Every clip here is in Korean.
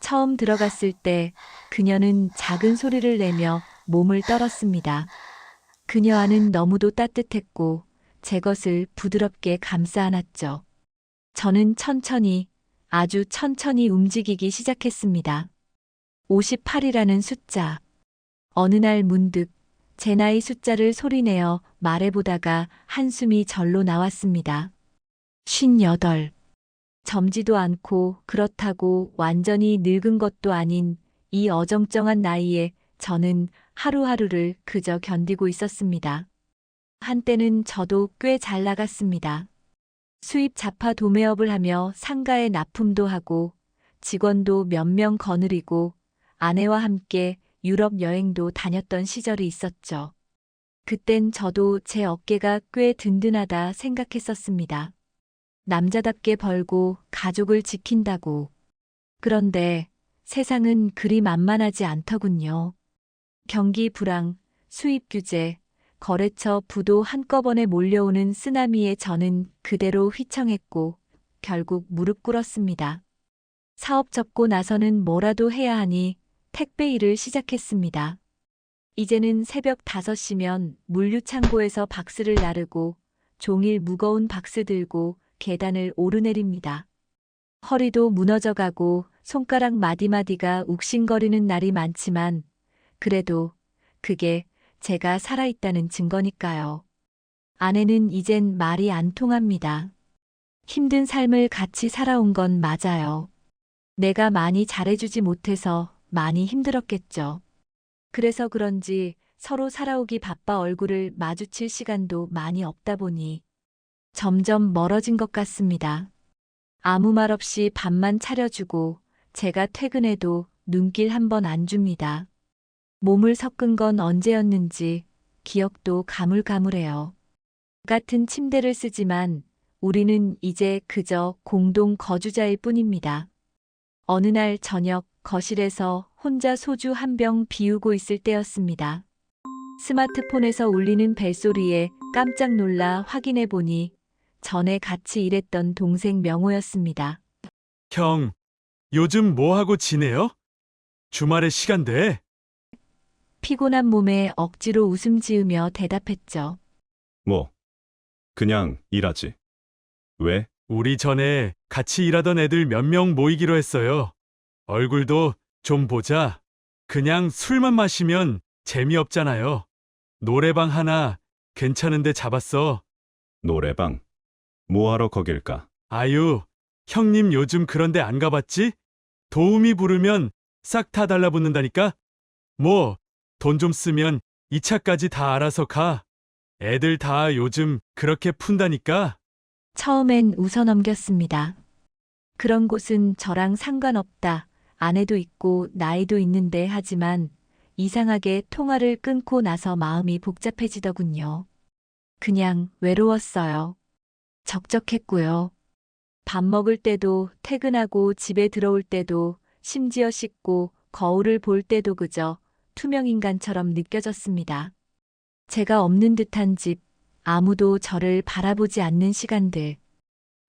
처음 들어갔을 때 그녀는 작은 소리를 내며 몸을 떨었습니다. 그녀 안은 너무도 따뜻했고 제 것을 부드럽게 감싸 안았죠. 저는 천천히, 아주 천천히 움직이기 시작했습니다. 58이라는 숫자. 어느 날 문득 제 나이 숫자를 소리내어 말해보다가 한숨이 절로 나왔습니다. 58. 젊지도 않고 그렇다고 완전히 늙은 것도 아닌 이 어정쩡한 나이에 저는 하루하루를 그저 견디고 있었습니다. 한때는 저도 꽤 잘 나갔습니다. 수입 자파 도매업을 하며 상가에 납품도 하고 직원도 몇 명 거느리고 아내와 함께 유럽 여행도 다녔던 시절이 있었죠. 그땐 저도 제 어깨가 꽤 든든하다 생각했었습니다. 남자답게 벌고 가족을 지킨다고. 그런데 세상은 그리 만만하지 않더군요. 경기 불황, 수입 규제, 거래처 부도 한꺼번에 몰려오는 쓰나미에 저는 그대로 휘청했고 결국 무릎 꿇었습니다. 사업 접고 나서는 뭐라도 해야 하니 택배 일을 시작했습니다. 이제는 새벽 5시면 물류창고에서 박스를 나르고 종일 무거운 박스 들고 계단을 오르내립니다. 허리도 무너져가고 손가락 마디마디가 욱신거리는 날이 많지만 그래도 그게 제가 살아있다는 증거니까요. 아내는 이젠 말이 안 통합니다. 힘든 삶을 같이 살아온 건 맞아요. 내가 많이 잘해주지 못해서 많이 힘들었겠죠. 그래서 그런지 서로 살아오기 바빠 얼굴을 마주칠 시간도 많이 없다 보니 점점 멀어진 것 같습니다. 아무 말 없이 밥만 차려주고 제가 퇴근해도 눈길 한 번 안 줍니다. 몸을 섞은 건 언제였는지 기억도 가물가물해요. 같은 침대를 쓰지만 우리는 이제 그저 공동 거주자일 뿐입니다. 어느 날 저녁 거실에서 혼자 소주 한 병 비우고 있을 때였습니다. 스마트폰에서 울리는 벨소리에 깜짝 놀라 확인해 보니 전에 같이 일했던 동생 명호였습니다. 형, 요즘 뭐 하고 지내요? 주말에 시간 돼? 피곤한 몸에 억지로 웃음 지으며 대답했죠. 뭐, 그냥 일하지. 왜? 우리 전에 같이 일하던 애들 몇 명 모이기로 했어요. 얼굴도 좀 보자. 그냥 술만 마시면 재미없잖아요. 노래방 하나 괜찮은데 잡았어. 노래방. 뭐하러 거길 가? 아유, 형님 요즘 그런데 안 가봤지? 도우미 부르면 싹 다 달라붙는다니까? 뭐, 돈 좀 쓰면 2차까지 다 알아서 가. 애들 다 요즘 그렇게 푼다니까? 처음엔 웃어넘겼습니다. 그런 곳은 저랑 상관없다. 아내도 있고 나이도 있는데 하지만 이상하게 통화를 끊고 나서 마음이 복잡해지더군요. 그냥 외로웠어요. 적적했고요. 밥 먹을 때도 퇴근하고 집에 들어올 때도 심지어 씻고 거울을 볼 때도 그저 투명인간처럼 느껴졌습니다. 제가 없는 듯한 집, 아무도 저를 바라보지 않는 시간들.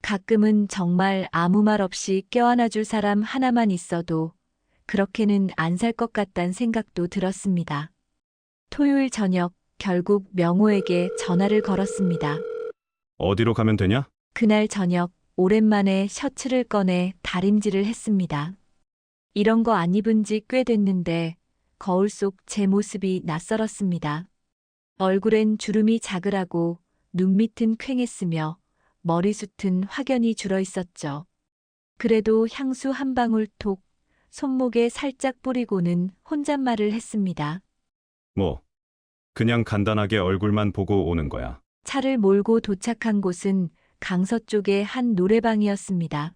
가끔은 정말 아무 말 없이 껴안아줄 사람 하나만 있어도 그렇게는 안 살 것 같단 생각도 들었습니다. 토요일 저녁 결국 명호에게 전화를 걸었습니다. 어디로 가면 되냐? 그날 저녁 오랜만에 셔츠를 꺼내 다림질을 했습니다. 이런 거 안 입은 지 꽤 됐는데 거울 속 제 모습이 낯설었습니다. 얼굴엔 주름이 자글하고 눈 밑은 퀭했으며 머리숱은 확연히 줄어 있었죠. 그래도 향수 한 방울 톡 손목에 살짝 뿌리고는 혼잣말을 했습니다. 뭐, 그냥 간단하게 얼굴만 보고 오는 거야. 차를 몰고 도착한 곳은 강서쪽의 한 노래방이었습니다.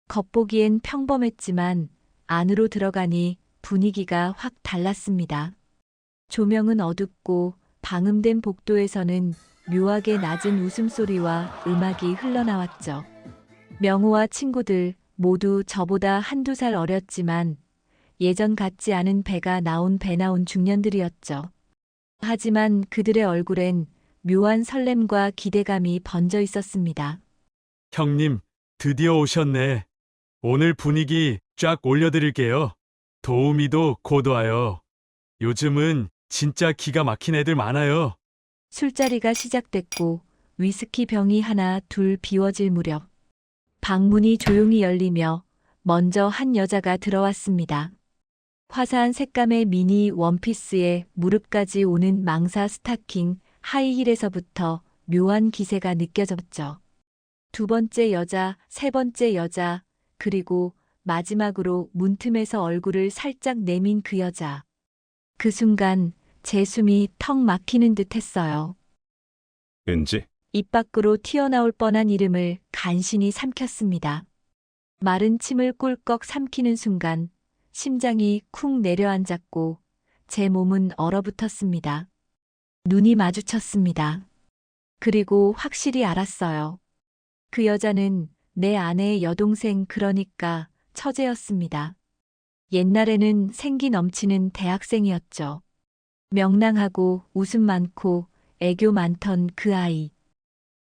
겉보기엔 평범했지만 안으로 들어가니 분위기가 확 달랐습니다. 조명은 어둡고 방음된 복도에서는 묘하게 낮은 웃음소리와 음악이 흘러나왔죠. 명호와 친구들 모두 저보다 한두 살 어렸지만 예전 같지 않은 배가 나온 배 나온 중년들이었죠. 하지만 그들의 얼굴엔 묘한 설렘과 기대감이 번져 있었습니다. 형님, 드디어 오셨네. 오늘 분위기 쫙 올려드릴게요. 도우미도 곧 와요. 요즘은 진짜 기가 막힌 애들 많아요. 술자리가 시작됐고 위스키 병이 하나 둘 비워질 무렵 방문이 조용히 열리며 먼저 한 여자가 들어왔습니다. 화사한 색감의 미니 원피스에 무릎까지 오는 망사 스타킹, 하이힐에서부터 묘한 기세가 느껴졌죠. 두 번째 여자, 세 번째 여자, 그리고 마지막으로 문틈에서 얼굴을 살짝 내민 그 여자. 그 순간 제 숨이 턱 막히는 듯 했어요. 은지, 입 밖으로 튀어나올 뻔한 이름을 간신히 삼켰습니다. 마른 침을 꿀꺽 삼키는 순간 심장이 쿵 내려앉았고 제 몸은 얼어붙었습니다. 눈이 마주쳤습니다. 그리고 확실히 알았어요. 그 여자는 내 아내의 여동생, 그러니까 처제였습니다. 옛날에는 생기 넘치는 대학생이었죠. 명랑하고 웃음 많고 애교 많던 그 아이.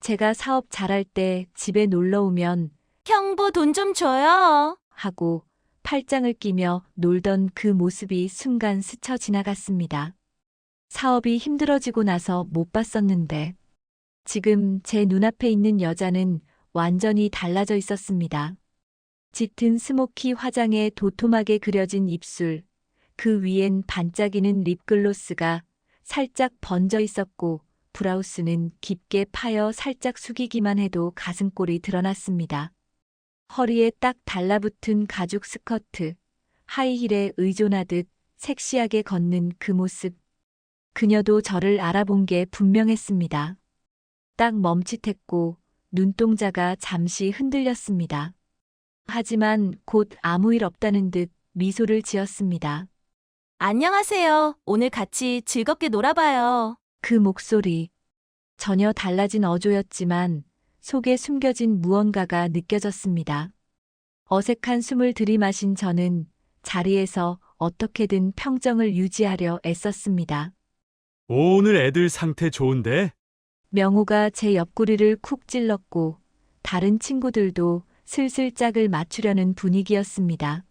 제가 사업 잘할 때 집에 놀러 오면 형부 돈 좀 줘요. 하고 팔짱을 끼며 놀던 그 모습이 순간 스쳐 지나갔습니다. 사업이 힘들어지고 나서 못 봤었는데 지금 제 눈앞에 있는 여자는 완전히 달라져 있었습니다. 짙은 스모키 화장에 도톰하게 그려진 입술, 그 위엔 반짝이는 립글로스가 살짝 번져 있었고 브라우스는 깊게 파여 살짝 숙이기만 해도 가슴골이 드러났습니다. 허리에 딱 달라붙은 가죽 스커트, 하이힐에 의존하듯 섹시하게 걷는 그 모습. 그녀도 저를 알아본 게 분명했습니다. 딱 멈칫했고 눈동자가 잠시 흔들렸습니다. 하지만 곧 아무 일 없다는 듯 미소를 지었습니다. 안녕하세요. 오늘 같이 즐겁게 놀아봐요. 그 목소리. 전혀 달라진 어조였지만 속에 숨겨진 무언가가 느껴졌습니다. 어색한 숨을 들이마신 저는 자리에서 어떻게든 평정을 유지하려 애썼습니다. 오늘 애들 상태 좋은데? 명호가 제 옆구리를 쿡 찔렀고 다른 친구들도 슬슬 짝을 맞추려는 분위기였습니다.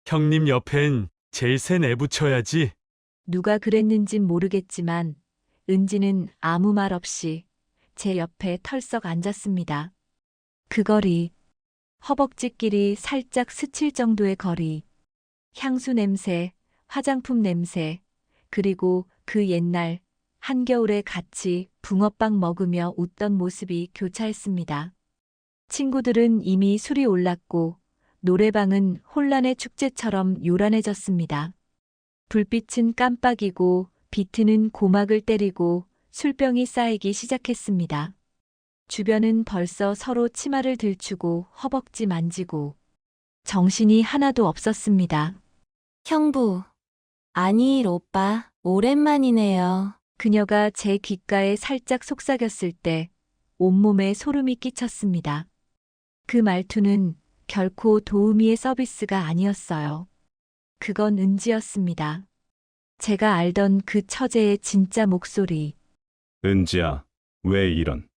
형님 옆엔 제일 센 애 붙여야지. 누가 그랬는진 모르겠지만 은지는 아무 말 없이 제 옆에 털썩 앉았습니다. 그 거리, 허벅지끼리 살짝 스칠 정도의 거리, 향수 냄새, 화장품 냄새, 그리고 그 옛날 한겨울에 같이 붕어빵 먹으며 웃던 모습이 교차했습니다. 친구들은 이미 술이 올랐고 노래방은 혼란의 축제처럼 요란해졌습니다. 불빛은 깜빡이고 비트는 고막을 때리고 술병이 쌓이기 시작했습니다. 주변은 벌써 서로 치마를 들추고 허벅지 만지고 정신이 하나도 없었습니다. 형부. 아니일 오빠. 오랜만이네요. 그녀가 제 귓가에 살짝 속삭였을 때 온몸에 소름이 끼쳤습니다. 그 말투는 결코 도우미의 서비스가 아니었어요. 그건 은지였습니다. 제가 알던 그 처제의 진짜 목소리. 은지야, 왜 이런?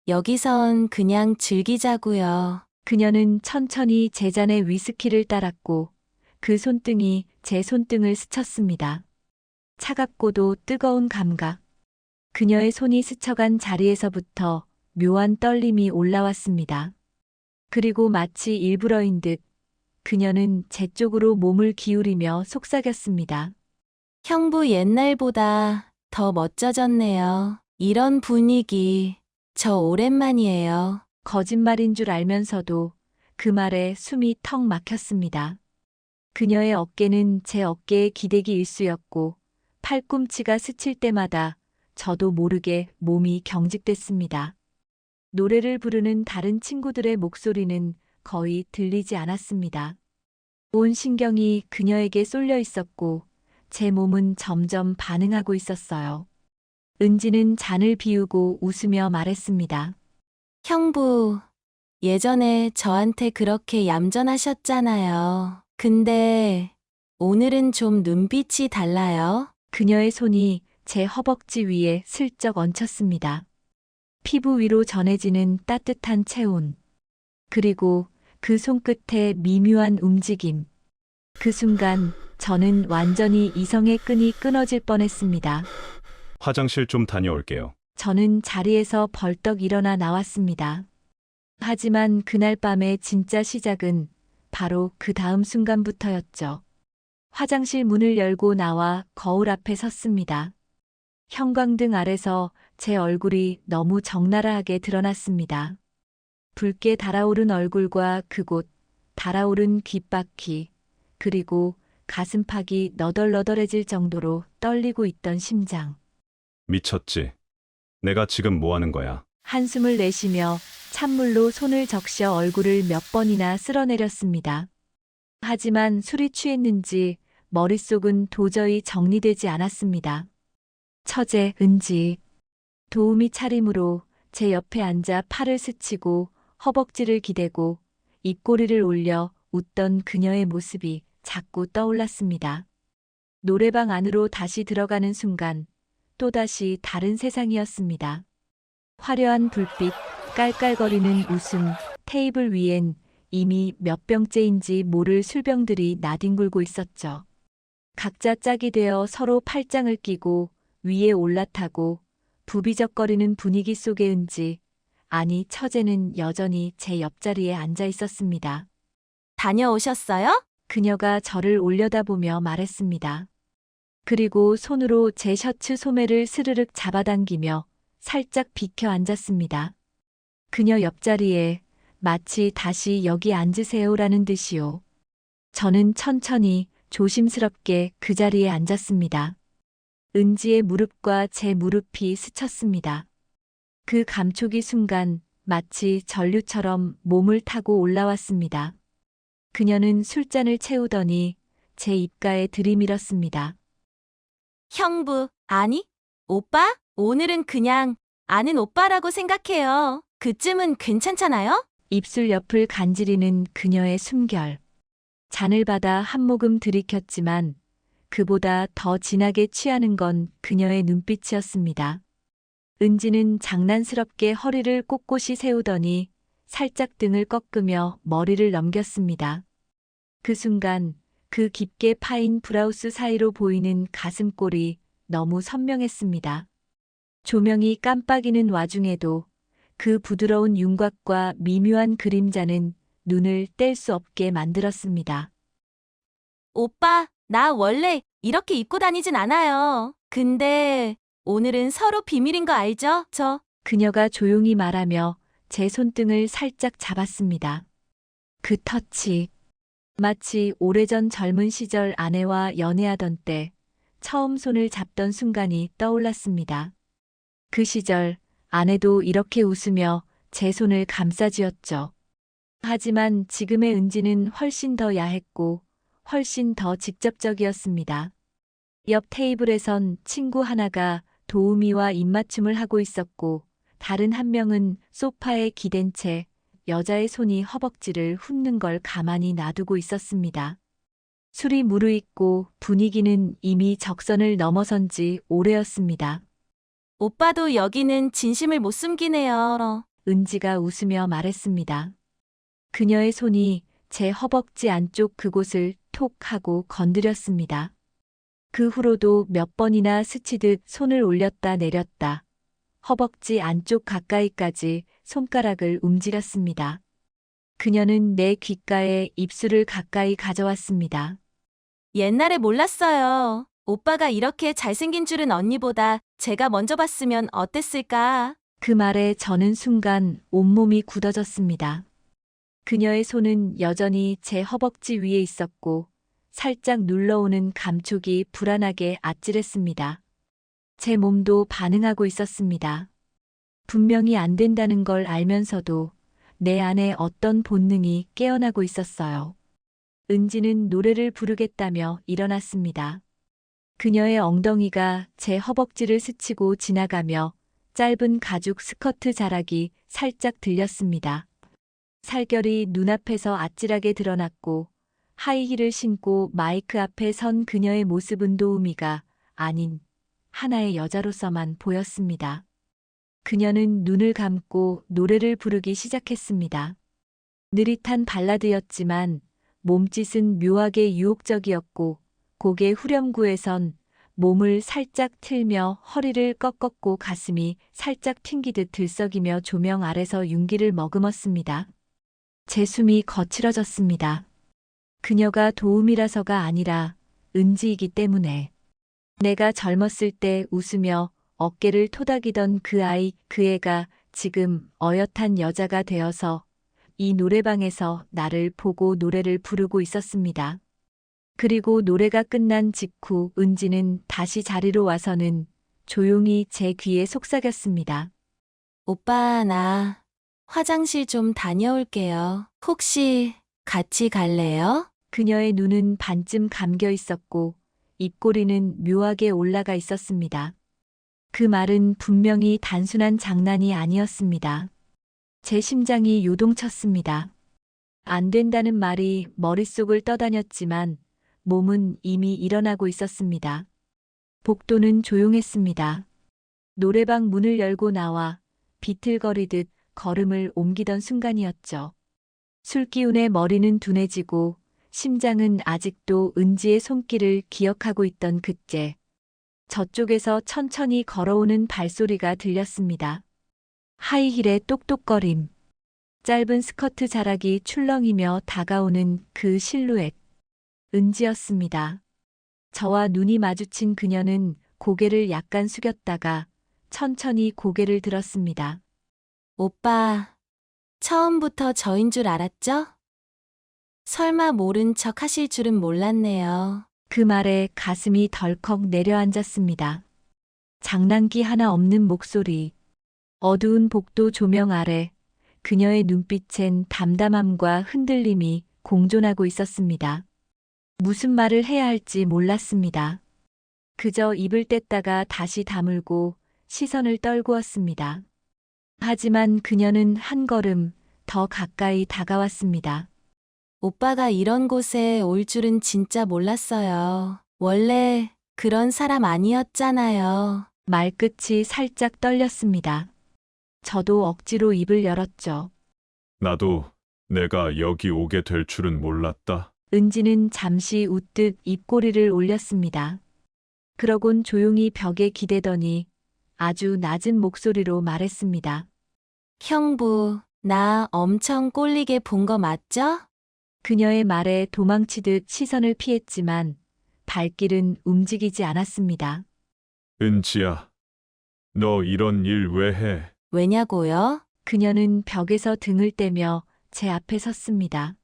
여기선 그냥 즐기자고요. 그녀는 천천히 제 잔에 위스키를 따랐고 그 손등이 제 손등을 스쳤습니다. 차갑고도 뜨거운 감각. 그녀의 손이 스쳐간 자리에서부터 묘한 떨림이 올라왔습니다. 그리고 마치 일부러인 듯 그녀는 제 쪽으로 몸을 기울이며 속삭였습니다. 형부 옛날보다 더 멋져졌네요. 이런 분위기 저 오랜만이에요. 거짓말인 줄 알면서도 그 말에 숨이 턱 막혔습니다. 그녀의 어깨는 제 어깨의 기대기 일쑤였고 팔꿈치가 스칠 때마다 저도 모르게 몸이 경직됐습니다. 노래를 부르는 다른 친구들의 목소리는 거의 들리지 않았습니다. 온 신경이 그녀에게 쏠려 있었고 제 몸은 점점 반응하고 있었어요. 은지는 잔을 비우고 웃으며 말했습니다. 형부, 예전에 저한테 그렇게 얌전하셨잖아요. 근데 오늘은 좀 눈빛이 달라요. 그녀의 손이 제 허벅지 위에 슬쩍 얹혔습니다. 피부 위로 전해지는 따뜻한 체온. 그리고 그 손끝의 미묘한 움직임. 그 순간 저는 완전히 이성의 끈이 끊어질 뻔했습니다. 화장실 좀 다녀올게요. 저는 자리에서 벌떡 일어나 나왔습니다. 하지만 그날 밤의 진짜 시작은 바로 그 다음 순간부터였죠. 화장실 문을 열고 나와 거울 앞에 섰습니다. 형광등 아래서 제 얼굴이 너무 적나라하게 드러났습니다. 붉게 달아오른 얼굴과 그곳 달아오른 귓바퀴, 그리고 가슴팍이 너덜너덜해질 정도로 떨리고 있던 심장. 미쳤지? 내가 지금 뭐 하는 거야? 한숨을 내쉬며 찬물로 손을 적셔 얼굴을 몇 번이나 쓸어내렸습니다. 하지만 술이 취했는지 머릿속은 도저히 정리되지 않았습니다. 처제 은지. 도우미 차림으로 제 옆에 앉아 팔을 스치고 허벅지를 기대고 입꼬리를 올려 웃던 그녀의 모습이 자꾸 떠올랐습니다. 노래방 안으로 다시 들어가는 순간 또다시 다른 세상이었습니다. 화려한 불빛, 깔깔거리는 웃음, 테이블 위엔 이미 몇 병째인지 모를 술병들이 나뒹굴고 있었죠. 각자 짝이 되어 서로 팔짱을 끼고 위에 올라타고 부비적거리는 분위기 속의 은지, 아니 처제는 여전히 제 옆자리에 앉아 있었습니다. 다녀오셨어요? 그녀가 저를 올려다보며 말했습니다. 그리고 손으로 제 셔츠 소매를 스르륵 잡아당기며 살짝 비켜 앉았습니다. 그녀 옆자리에 마치 다시 여기 앉으세요라는 듯이요. 저는 천천히 조심스럽게 그 자리에 앉았습니다. 은지의 무릎과 제 무릎이 스쳤습니다. 그 감촉이 순간 마치 전류처럼 몸을 타고 올라왔습니다. 그녀는 술잔을 채우더니 제 입가에 들이밀었습니다. 형부, 아니, 오빠? 오늘은 그냥 아는 오빠라고 생각해요. 그쯤은 괜찮잖아요? 입술 옆을 간지리는 그녀의 숨결. 잔을 받아 한 모금 들이켰지만 그보다 더 진하게 취하는 건 그녀의 눈빛이었습니다. 은지는 장난스럽게 허리를 꼿꼿이 세우더니 살짝 등을 꺾으며 머리를 넘겼습니다. 그 순간 그 깊게 파인 브라우스 사이로 보이는 가슴골이 너무 선명했습니다. 조명이 깜빡이는 와중에도 그 부드러운 윤곽과 미묘한 그림자는 눈을 뗄 수 없게 만들었습니다. 오빠, 나 원래 이렇게 입고 다니진 않아요. 근데 오늘은 서로 비밀인 거 알죠? 그녀가 조용히 말하며 제 손등을 살짝 잡았습니다. 그 터치. 마치 오래전 젊은 시절 아내와 연애하던 때 처음 손을 잡던 순간이 떠올랐습니다. 그 시절 아내도 이렇게 웃으며 제 손을 감싸쥐었죠. 하지만 지금의 은지는 훨씬 더 야했고 훨씬 더 직접적이었습니다. 옆 테이블에선 친구 하나가 도우미와 입맞춤을 하고 있었고 다른 한 명은 소파에 기댄 채 여자의 손이 허벅지를 훑는 걸 가만히 놔두고 있었습니다. 술이 무르익고 분위기는 이미 적선을 넘어선 지 오래였습니다. 오빠도 여기는 진심을 못 숨기네요. 은지가 웃으며 말했습니다. 그녀의 손이 제 허벅지 안쪽 그곳을 톡 하고 건드렸습니다. 그 후로도 몇 번이나 스치듯 손을 올렸다 내렸다. 허벅지 안쪽 가까이까지 손가락을 움직였습니다. 그녀는 내 귓가에 입술을 가까이 가져왔습니다. 옛날에 몰랐어요. 오빠가 이렇게 잘생긴 줄은 언니보다 제가 먼저 봤으면 어땠을까? 그 말에 저는 순간 온몸이 굳어졌습니다. 그녀의 손은 여전히 제 허벅지 위에 있었고 살짝 눌러오는 감촉이 불안하게 아찔했습니다. 제 몸도 반응하고 있었습니다. 분명히 안 된다는 걸 알면서도 내 안에 어떤 본능이 깨어나고 있었어요. 은지는 노래를 부르겠다며 일어났습니다. 그녀의 엉덩이가 제 허벅지를 스치고 지나가며 짧은 가죽 스커트 자락이 살짝 들렸습니다. 살결이 눈앞에서 아찔하게 드러났고 하이힐을 신고 마이크 앞에 선 그녀의 모습은 도우미가 아닌 하나의 여자로서만 보였습니다. 그녀는 눈을 감고 노래를 부르기 시작했습니다. 느릿한 발라드였지만 몸짓은 묘하게 유혹적이었고 곡의 후렴구에선 몸을 살짝 틀며 허리를 꺾었고 가슴이 살짝 튕기듯 들썩이며 조명 아래서 윤기를 머금었습니다. 제 숨이 거칠어졌습니다. 그녀가 도움이라서가 아니라 은지이기 때문에. 내가 젊었을 때 웃으며 어깨를 토닥이던 그 아이, 그 애가 지금 어엿한 여자가 되어서 이 노래방에서 나를 보고 노래를 부르고 있었습니다. 그리고 노래가 끝난 직후 은지는 다시 자리로 와서는 조용히 제 귀에 속삭였습니다. 오빠, 나 화장실 좀 다녀올게요. 혹시 같이 갈래요? 그녀의 눈은 반쯤 감겨 있었고 입꼬리는 묘하게 올라가 있었습니다. 그 말은 분명히 단순한 장난이 아니었습니다. 제 심장이 요동쳤습니다. 안 된다는 말이 머릿속을 떠다녔지만 몸은 이미 일어나고 있었습니다. 복도는 조용했습니다. 노래방 문을 열고 나와 비틀거리듯 걸음을 옮기던 순간이었죠. 술기운에 머리는 둔해지고 심장은 아직도 은지의 손길을 기억하고 있던 그때 저쪽에서 천천히 걸어오는 발소리가 들렸습니다. 하이힐의 똑똑거림, 짧은 스커트 자락이 출렁이며 다가오는 그 실루엣. 은지였습니다. 저와 눈이 마주친 그녀는 고개를 약간 숙였다가 천천히 고개를 들었습니다. 오빠, 처음부터 저인 줄 알았죠? 설마 모른 척 하실 줄은 몰랐네요. 그 말에 가슴이 덜컥 내려앉았습니다. 장난기 하나 없는 목소리, 어두운 복도 조명 아래 그녀의 눈빛엔 담담함과 흔들림이 공존하고 있었습니다. 무슨 말을 해야 할지 몰랐습니다. 그저 입을 뗐다가 다시 다물고 시선을 떨구었습니다. 하지만 그녀는 한 걸음 더 가까이 다가왔습니다. 오빠가 이런 곳에 올 줄은 진짜 몰랐어요. 원래 그런 사람 아니었잖아요. 말끝이 살짝 떨렸습니다. 저도 억지로 입을 열었죠. 나도 내가 여기 오게 될 줄은 몰랐다. 은지는 잠시 웃듯 입꼬리를 올렸습니다. 그러곤 조용히 벽에 기대더니 아주 낮은 목소리로 말했습니다. 형부, 나 엄청 꼴리게 본 거 맞죠? 그녀의 말에 도망치듯 시선을 피했지만 발길은 움직이지 않았습니다. 은지야, 너 이런 일 왜 해? 왜냐고요? 그녀는 벽에서 등을 떼며 제 앞에 섰습니다.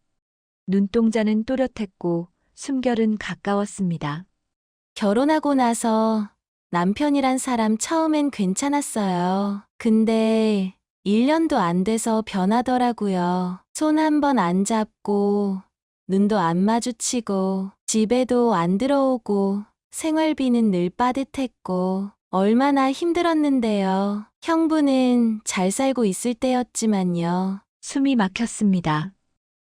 눈동자는 또렷했고 숨결은 가까웠습니다. 결혼하고 나서 남편이란 사람 처음엔 괜찮았어요. 근데 1년도 안 돼서 변하더라고요. 손 한 번 안 잡고, 눈도 안 마주치고, 집에도 안 들어오고, 생활비는 늘 빠듯했고, 얼마나 힘들었는데요. 형부는 잘 살고 있을 때였지만요. 숨이 막혔습니다.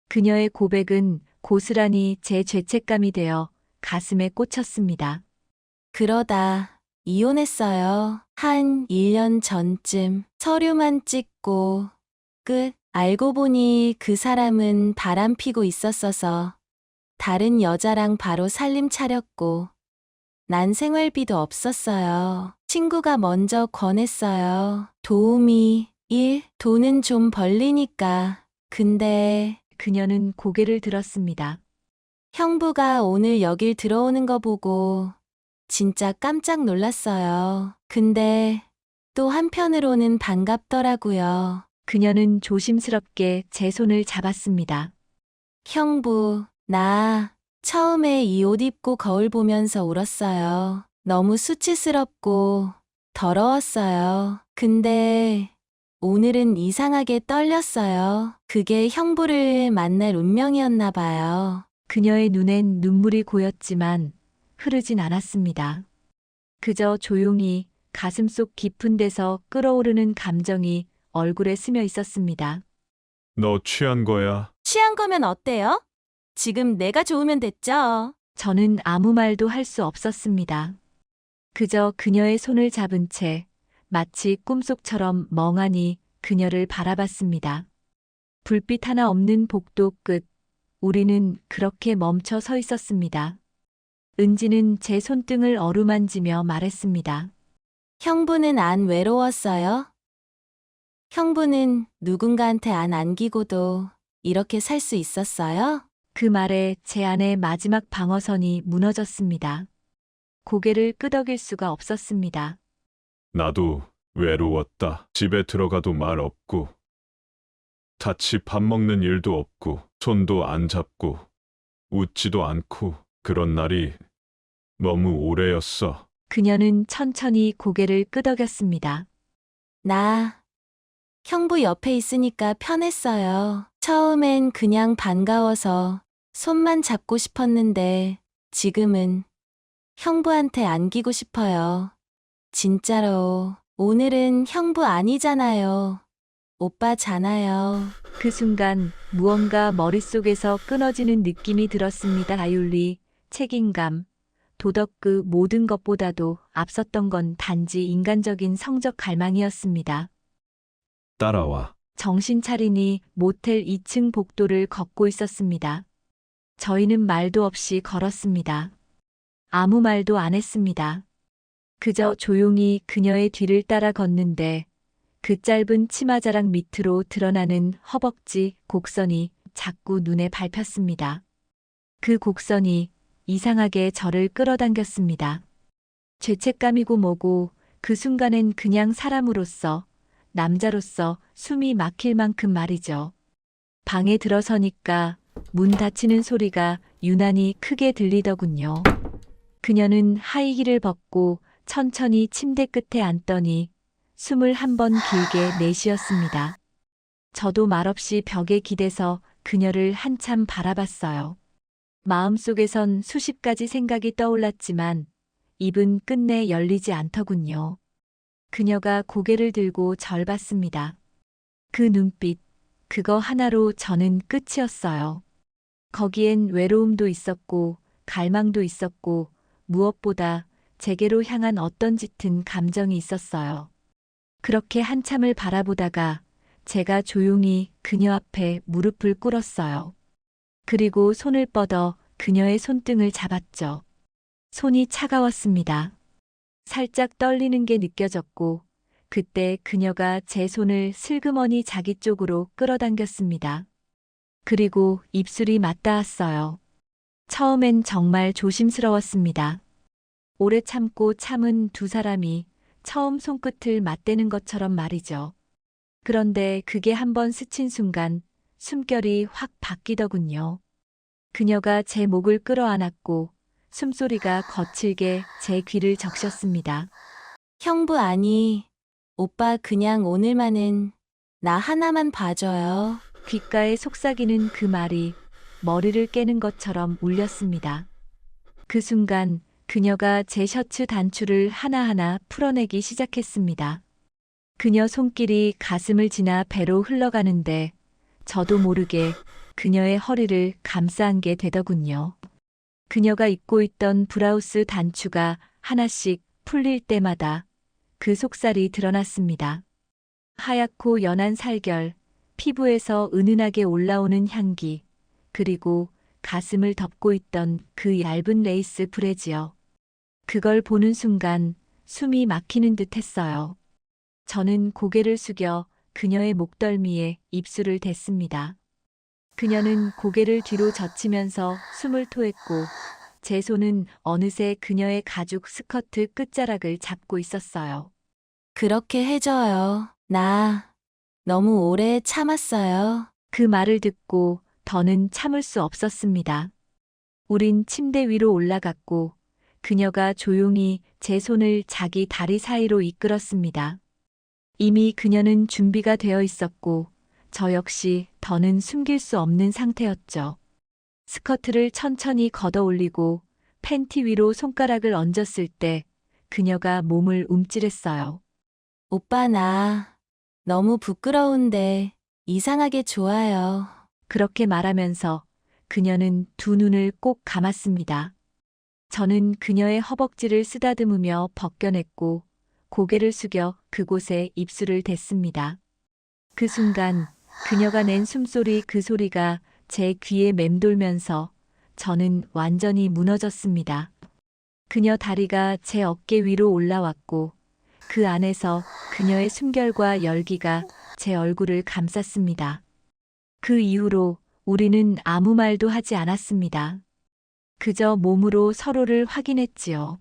그녀의 고백은 고스란히 제 죄책감이 되어 가슴에 꽂혔습니다. 그러다 이혼했어요. 한 1년 전쯤 서류만 찍고 끝. 알고 보니 그 사람은 바람피고 있었어서 다른 여자랑 바로 살림 차렸고 난 생활비도 없었어요. 친구가 먼저 권했어요. 도우미 1, 돈은 좀 벌리니까. 근데 그녀는 고개를 들었습니다. 형부가 오늘 여길 들어오는 거 보고 진짜 깜짝 놀랐어요. 근데 또 한편으로는 반갑더라고요. 그녀는 조심스럽게 제 손을 잡았습니다. 형부, 나 처음에 이 옷 입고 거울 보면서 울었어요. 너무 수치스럽고 더러웠어요. 근데 오늘은 이상하게 떨렸어요. 그게 형부를 만날 운명이었나 봐요. 그녀의 눈엔 눈물이 고였지만 흐르진 않았습니다. 그저 조용히 가슴속 깊은 데서 끓어오르는 감정이 얼굴에 스며 있었습니다. 너 취한 거야? 취한 거면 어때요? 지금 내가 좋으면 됐죠. 저는 아무 말도 할 수 없었습니다. 그저 그녀의 손을 잡은 채 마치 꿈속처럼 멍하니 그녀를 바라봤습니다. 불빛 하나 없는 복도 끝, 우리는 그렇게 멈춰 서 있었습니다. 은지는 제 손등을 어루만지며 말했습니다. 형부는 안 외로웠어요? 형부는 누군가한테 안 안기고도 이렇게 살 수 있었어요? 그 말에 제 안의 마지막 방어선이 무너졌습니다. 고개를 끄덕일 수가 없었습니다. 나도 외로웠다. 집에 들어가도 말 없고, 같이 밥 먹는 일도 없고, 손도 안 잡고, 웃지도 않고, 그런 날이 너무 오래였어. 그녀는 천천히 고개를 끄덕였습니다. 나 형부 옆에 있으니까 편했어요. 처음엔 그냥 반가워서 손만 잡고 싶었는데 지금은 형부한테 안기고 싶어요. 진짜로 오늘은 형부 아니잖아요. 오빠잖아요. 그 순간 무언가 머릿속에서 끊어지는 느낌이 들었습니다. 자율리, 책임감, 도덕 그 모든 것보다도 앞섰던 건 단지 인간적인 성적 갈망이었습니다. 따라와. 정신 차리니 모텔 2층 복도를 걷고 있었습니다. 저희는 말도 없이 걸었습니다. 아무 말도 안 했습니다. 그저 조용히 그녀의 뒤를 따라 걷는데 그 짧은 치마자락 밑으로 드러나는 허벅지 곡선이 자꾸 눈에 밟혔습니다. 그 곡선이 이상하게 저를 끌어당겼습니다. 죄책감이고 뭐고 그 순간엔 그냥 사람으로서, 남자로서 숨이 막힐 만큼 말이죠. 방에 들어서니까 문 닫히는 소리가 유난히 크게 들리더군요. 그녀는 하이힐을 벗고 천천히 침대 끝에 앉더니 숨을 한 번 길게 내쉬었습니다. 저도 말없이 벽에 기대서 그녀를 한참 바라봤어요. 마음속에선 수십 가지 생각이 떠올랐지만 입은 끝내 열리지 않더군요. 그녀가 고개를 들고 절 봤습니다. 그 눈빛, 그거 하나로 저는 끝이었어요. 거기엔 외로움도 있었고 갈망도 있었고 무엇보다 제게로 향한 어떤 짙은 감정이 있었어요. 그렇게 한참을 바라보다가 제가 조용히 그녀 앞에 무릎을 꿇었어요. 그리고 손을 뻗어 그녀의 손등을 잡았죠. 손이 차가웠습니다. 살짝 떨리는 게 느껴졌고 그때 그녀가 제 손을 슬그머니 자기 쪽으로 끌어당겼습니다. 그리고 입술이 맞닿았어요. 처음엔 정말 조심스러웠습니다. 오래 참고 참은 두 사람이 처음 손끝을 맞대는 것처럼 말이죠. 그런데 그게 한번 스친 순간 숨결이 확 바뀌더군요. 그녀가 제 목을 끌어안았고 숨소리가 거칠게 제 귀를 적셨습니다. 형부 아니, 오빠 그냥 오늘만은 나 하나만 봐줘요. 귓가에 속삭이는 그 말이 머리를 깨는 것처럼 울렸습니다. 그 순간 그녀가 제 셔츠 단추를 하나하나 풀어내기 시작했습니다. 그녀 손길이 가슴을 지나 배로 흘러가는데 저도 모르게 그녀의 허리를 감싸 안게 되더군요. 그녀가 입고 있던 브라우스 단추가 하나씩 풀릴 때마다 그 속살이 드러났습니다. 하얗고 연한 살결, 피부에서 은은하게 올라오는 향기, 그리고 가슴을 덮고 있던 그 얇은 레이스 브래지어. 그걸 보는 순간 숨이 막히는 듯 했어요. 저는 고개를 숙여 그녀의 목덜미에 입술을 댔습니다. 그녀는 고개를 뒤로 젖히면서 숨을 토했고 제 손은 어느새 그녀의 가죽 스커트 끝자락을 잡고 있었어요. 그렇게 해줘요. 나 너무 오래 참았어요. 그 말을 듣고 더는 참을 수 없었습니다. 우린 침대 위로 올라갔고 그녀가 조용히 제 손을 자기 다리 사이로 이끌었습니다. 이미 그녀는 준비가 되어 있었고 저 역시 더는 숨길 수 없는 상태였죠. 스커트를 천천히 걷어 올리고 팬티 위로 손가락을 얹었을 때 그녀가 몸을 움찔했어요. 오빠 나 너무 부끄러운데 이상하게 좋아요. 그렇게 말하면서 그녀는 두 눈을 꼭 감았습니다. 저는 그녀의 허벅지를 쓰다듬으며 벗겨냈고 고개를 숙여 그곳에 입술을 댔습니다. 그 순간 그녀가 낸 숨소리, 그 소리가 제 귀에 맴돌면서 저는 완전히 무너졌습니다. 그녀 다리가 제 어깨 위로 올라왔고 그 안에서 그녀의 숨결과 열기가 제 얼굴을 감쌌습니다. 그 이후로 우리는 아무 말도 하지 않았습니다. 그저 몸으로 서로를 확인했지요.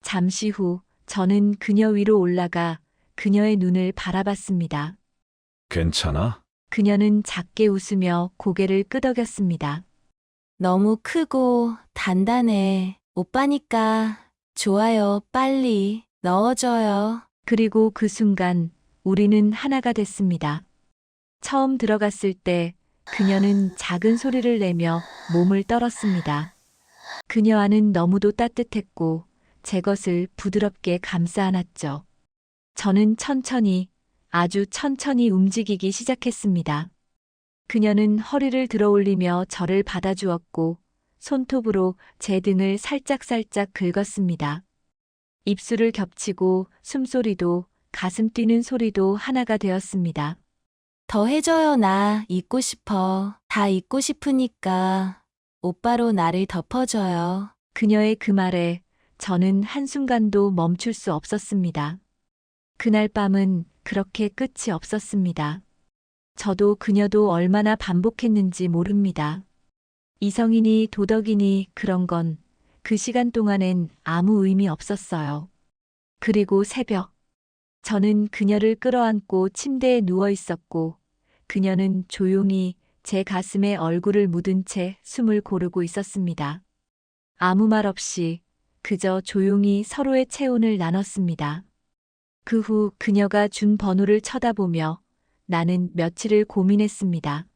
잠시 후 저는 그녀 위로 올라가 그녀의 눈을 바라봤습니다. 괜찮아? 그녀는 작게 웃으며 고개를 끄덕였습니다. 너무 크고 단단해. 오빠니까 좋아요. 빨리 넣어줘요. 그리고 그 순간 우리는 하나가 됐습니다. 처음 들어갔을 때 그녀는 작은 소리를 내며 몸을 떨었습니다. 그녀 안은 너무도 따뜻했고 제 것을 부드럽게 감싸 안았죠. 저는 천천히, 아주 천천히 움직이기 시작했습니다. 그녀는 허리를 들어 올리며 저를 받아주었고 손톱으로 제 등을 살짝살짝 긁었습니다. 입술을 겹치고 숨소리도 가슴 뛰는 소리도 하나가 되었습니다. 더 해줘요. 나 잊고 싶어. 다 잊고 싶으니까 오빠로 나를 덮어줘요. 그녀의 그 말에 저는 한순간도 멈출 수 없었습니다. 그날 밤은 그렇게 끝이 없었습니다. 저도 그녀도 얼마나 반복했는지 모릅니다. 이성이니 도덕이니 그런 건 그 시간 동안엔 아무 의미 없었어요. 그리고 새벽, 저는 그녀를 끌어안고 침대에 누워 있었고 그녀는 조용히 제 가슴에 얼굴을 묻은 채 숨을 고르고 있었습니다. 아무 말 없이 그저 조용히 서로의 체온을 나눴습니다. 그 후 그녀가 준 번호를 쳐다보며 나는 며칠을 고민했습니다.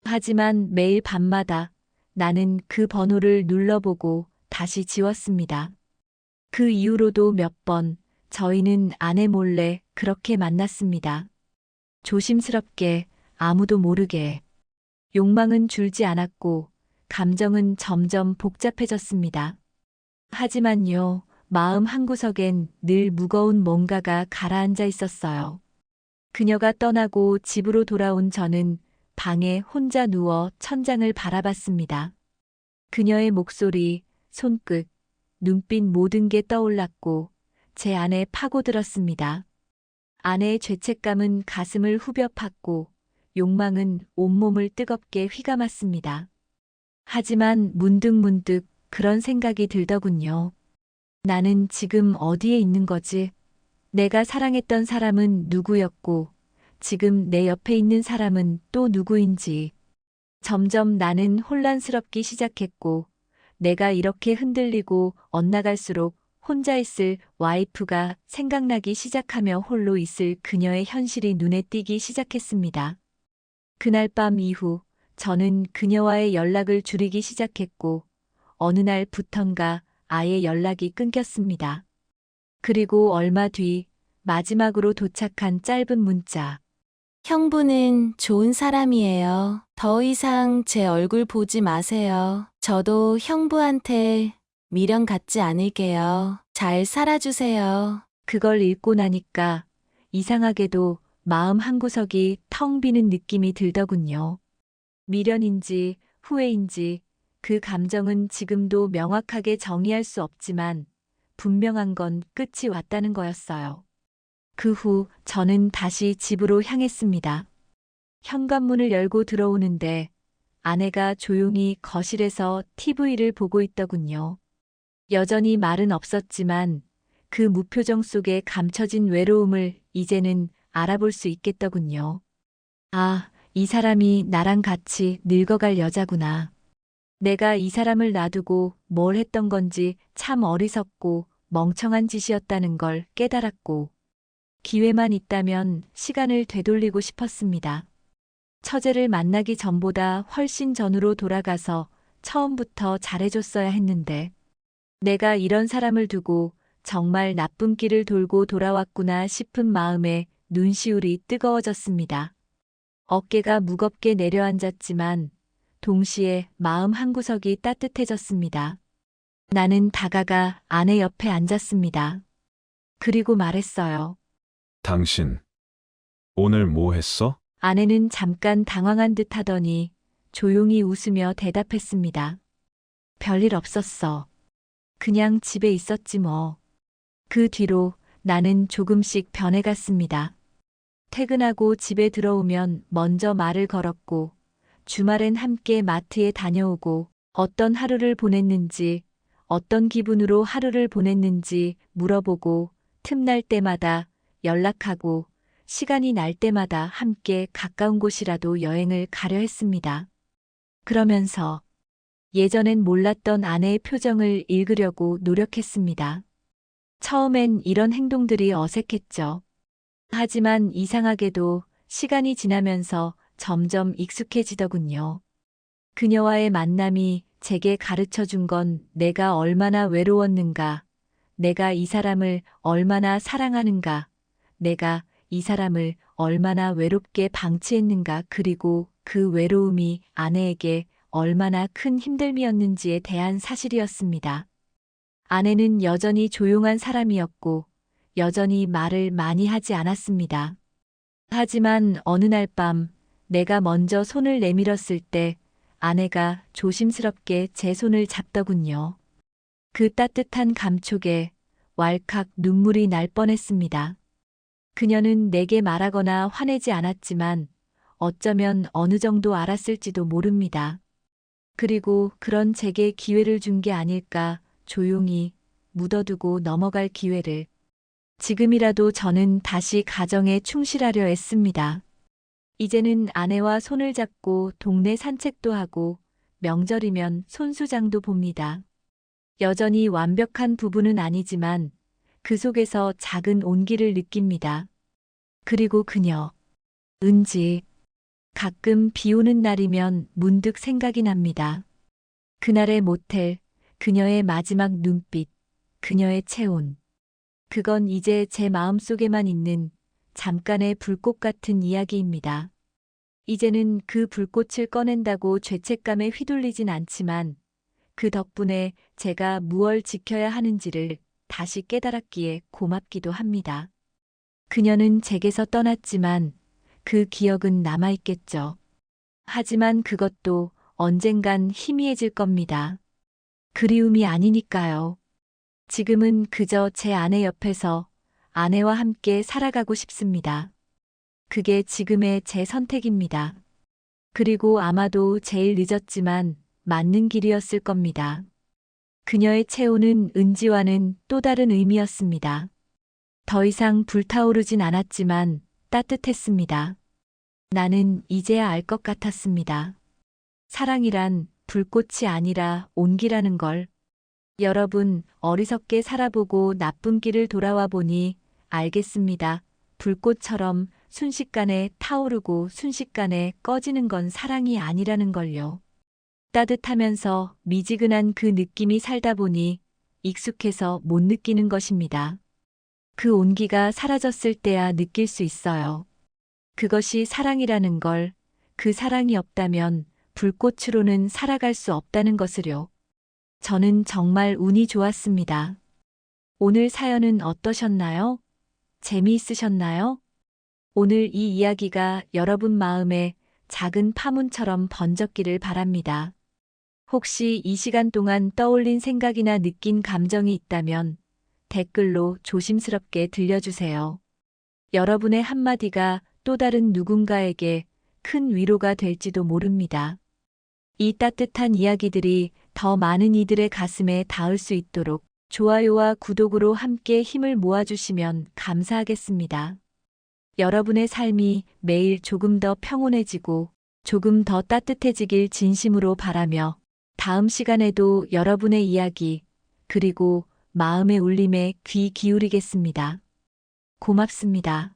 하지만 매일 밤마다 나는 그 번호를 눌러보고 다시 지웠습니다. 그 이후로도 몇 번 저희는 아내 몰래 그렇게 만났습니다. 조심스럽게 아무도 모르게. 욕망은 줄지 않았고 감정은 점점 복잡해졌습니다. 하지만요, 마음 한구석엔 늘 무거운 뭔가가 가라앉아 있었어요. 그녀가 떠나고 집으로 돌아온 저는 방에 혼자 누워 천장을 바라봤습니다. 그녀의 목소리, 손끝, 눈빛 모든 게 떠올랐고 제 안에 파고들었습니다. 아내의 죄책감은 가슴을 후벼 팠고 욕망은 온몸을 뜨겁게 휘감았습니다. 하지만 문득문득 그런 생각이 들더군요. 나는 지금 어디에 있는 거지? 내가 사랑했던 사람은 누구였고 지금 내 옆에 있는 사람은 또 누구인지. 점점 나는 혼란스럽기 시작했고 내가 이렇게 흔들리고 엇나갈수록 혼자 있을 와이프가 생각나기 시작하며 홀로 있을 그녀의 현실이 눈에 띄기 시작했습니다. 그날 밤 이후 저는 그녀와의 연락을 줄이기 시작했고 어느 날부턴가 아예 연락이 끊겼습니다. 그리고 얼마 뒤 마지막으로 도착한 짧은 문자. 형부는 좋은 사람이에요. 더 이상 제 얼굴 보지 마세요. 저도 형부한테 미련 갖지 않을게요. 잘 살아주세요. 그걸 읽고 나니까 이상하게도 마음 한구석이 텅 비는 느낌이 들더군요. 미련인지 후회인지 그 감정은 지금도 명확하게 정의할 수 없지만 분명한 건 끝이 왔다는 거였어요. 그 후 저는 다시 집으로 향했습니다. 현관문을 열고 들어오는데 아내가 조용히 거실에서 TV를 보고 있더군요. 여전히 말은 없었지만 그 무표정 속에 감춰진 외로움을 이제는 알아볼 수 있겠더군요. 아, 이 사람이 나랑 같이 늙어갈 여자구나. 내가 이 사람을 놔두고 뭘 했던 건지 참 어리석고 멍청한 짓이었다는 걸 깨달았고 기회만 있다면 시간을 되돌리고 싶었습니다. 처제를 만나기 전보다 훨씬 전으로 돌아가서 처음부터 잘해줬어야 했는데 내가 이런 사람을 두고 정말 나쁜 길을 돌고 돌아왔구나 싶은 마음에 눈시울이 뜨거워졌습니다. 어깨가 무겁게 내려앉았지만 동시에 마음 한구석이 따뜻해졌습니다. 나는 다가가 아내 옆에 앉았습니다. 그리고 말했어요. 당신, 오늘 뭐 했어? 아내는 잠깐 당황한 듯 하더니 조용히 웃으며 대답했습니다. 별일 없었어. 그냥 집에 있었지 뭐. 그 뒤로 나는 조금씩 변해갔습니다. 퇴근하고 집에 들어오면 먼저 말을 걸었고, 주말엔 함께 마트에 다녀오고, 어떤 하루를 보냈는지, 어떤 기분으로 하루를 보냈는지 물어보고, 틈날 때마다 연락하고, 시간이 날 때마다 함께 가까운 곳이라도 여행을 가려 했습니다. 그러면서 예전엔 몰랐던 아내의 표정을 읽으려고 노력했습니다. 처음엔 이런 행동들이 어색했죠. 하지만 이상하게도 시간이 지나면서 점점 익숙해지더군요. 그녀와의 만남이 제게 가르쳐 준 건 내가 얼마나 외로웠는가, 내가 이 사람을 얼마나 사랑하는가, 내가 이 사람을 얼마나 외롭게 방치했는가, 그리고 그 외로움이 아내에게 얼마나 큰 힘듦이었는지에 대한 사실이었습니다. 아내는 여전히 조용한 사람이었고, 여전히 말을 많이 하지 않았습니다. 하지만 어느 날 밤 내가 먼저 손을 내밀었을 때 아내가 조심스럽게 제 손을 잡더군요. 그 따뜻한 감촉에 왈칵 눈물이 날 뻔했습니다. 그녀는 내게 말하거나 화내지 않았지만 어쩌면 어느 정도 알았을지도 모릅니다. 그리고 그런 제게 기회를 준 게 아닐까, 조용히 묻어두고 넘어갈 기회를. 지금이라도 저는 다시 가정에 충실하려 했습니다. 이제는 아내와 손을 잡고 동네 산책도 하고 명절이면 손수장도 봅니다. 여전히 완벽한 부부는 아니지만 그 속에서 작은 온기를 느낍니다. 그리고 그녀, 은지. 가끔 비 오는 날이면 문득 생각이 납니다. 그날의 모텔, 그녀의 마지막 눈빛, 그녀의 체온. 그건 이제 제 마음속에만 있는 잠깐의 불꽃 같은 이야기입니다. 이제는 그 불꽃을 꺼낸다고 죄책감에 휘둘리진 않지만 그 덕분에 제가 무얼 지켜야 하는지를 다시 깨달았기에 고맙기도 합니다. 그녀는 제게서 떠났지만 그 기억은 남아있겠죠. 하지만 그것도 언젠간 희미해질 겁니다. 그리움이 아니니까요. 지금은 그저 제 아내 옆에서 아내와 함께 살아가고 싶습니다. 그게 지금의 제 선택입니다. 그리고 아마도 제일 늦었지만 맞는 길이었을 겁니다. 그녀의 체온은 은지와는 또 다른 의미였습니다. 더 이상 불타오르진 않았지만 따뜻했습니다. 나는 이제야 알 것 같았습니다. 사랑이란 불꽃이 아니라 온기라는 걸. 여러분, 어리석게 살아보고 나쁜 길을 돌아와 보니 알겠습니다. 불꽃처럼 순식간에 타오르고 순식간에 꺼지는 건 사랑이 아니라는 걸요. 따뜻하면서 미지근한 그 느낌이 살다 보니 익숙해서 못 느끼는 것입니다. 그 온기가 사라졌을 때야 느낄 수 있어요. 그것이 사랑이라는 걸, 그 사랑이 없다면 불꽃으로는 살아갈 수 없다는 것을요. 저는 정말 운이 좋았습니다. 오늘 사연은 어떠셨나요? 재미있으셨나요? 오늘 이 이야기가 여러분 마음에 작은 파문처럼 번졌기를 바랍니다. 혹시 이 시간 동안 떠올린 생각이나 느낀 감정이 있다면 댓글로 조심스럽게 들려주세요. 여러분의 한마디가 또 다른 누군가에게 큰 위로가 될지도 모릅니다. 이 따뜻한 이야기들이 더 많은 이들의 가슴에 닿을 수 있도록 좋아요와 구독으로 함께 힘을 모아주시면 감사하겠습니다. 여러분의 삶이 매일 조금 더 평온해지고 조금 더 따뜻해지길 진심으로 바라며 다음 시간에도 여러분의 이야기 그리고 마음의 울림에 귀 기울이겠습니다. 고맙습니다.